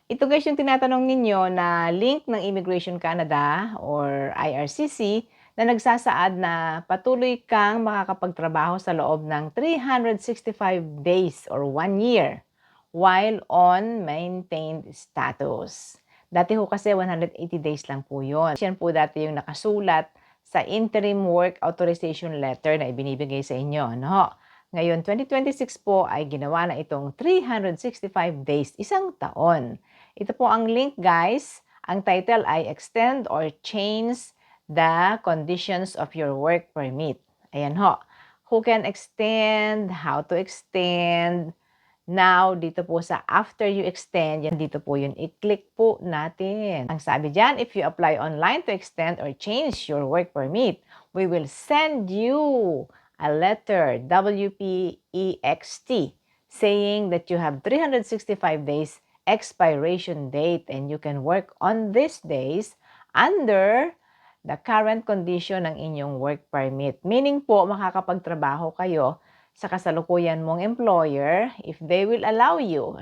Ito guys yung tinatanong ninyo na link ng Immigration Canada or IRCC na nagsasaad na patuloy kang makakapagtrabaho sa loob ng 365 days or 1 year while on maintained status. Dati ho kasi 180 days lang po yun. Yan po dati yung nakasulat sa interim work authorization letter na ibinibigay sa inyo. No? Ngayon, 2026 po ay ginawa na itong 365 days, isang taon. Ito po ang link guys. Ang title ay Extend or Change the Conditions of Your Work Permit. Ayan ho. Who can extend, how to extend. Now, dito po sa after you extend, yan dito po yun. I-click po natin. Ang sabi dyan, if you apply online to extend or change your work permit, we will send you a letter, WPEXT, saying that you have 365 days expiration date and you can work on these days under the current condition ng inyong work permit. Meaning po, makakapagtrabaho kayo sa kasalukuyan mong employer if they will allow you,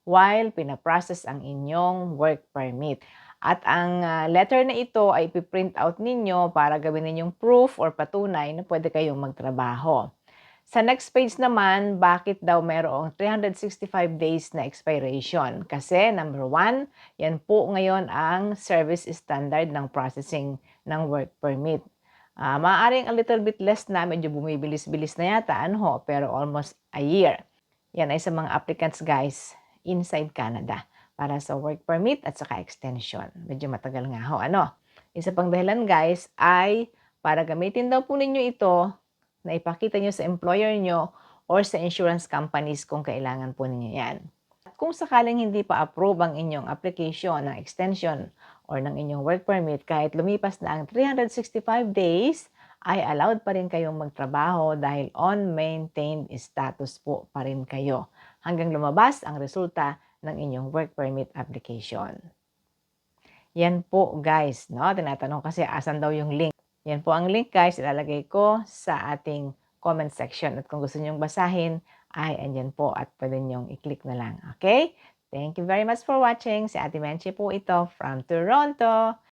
while pinaprocess ang inyong work permit. At ang letter na ito ay ipiprint out ninyo para gawin ninyong proof or patunay na pwede kayong magtrabaho. Sa next page naman, bakit daw mayroong 365 days na expiration? Kasi number 1, yan po ngayon ang service standard ng processing ng work permit. Maaaring a little bit less na, medyo bumibilis-bilis na yata, pero almost a year. Yan ay sa mga applicants guys inside Canada para sa work permit at saka extension. Medyo matagal nga ho. Isa pang dahilan guys ay para gamitin daw po ninyo ito na ipakita nyo sa employer nyo or sa insurance companies kung kailangan po ninyo yan. At kung sakaling hindi pa approve ang inyong application ng extension or ng inyong work permit, kahit lumipas na ang 365 days, ay allowed pa rin kayong magtrabaho dahil on maintained status po pa rin kayo hanggang lumabas ang resulta ng inyong work permit application. Yan po guys, tinatanong kasi asan daw yung link. Yan po ang link guys, ilalagay ko sa ating comment section. At kung gusto nyong basahin, ay andyan po at pwede nyong i-click na lang. Okay? Thank you very much for watching. Si Ate Menchie po ito from Toronto.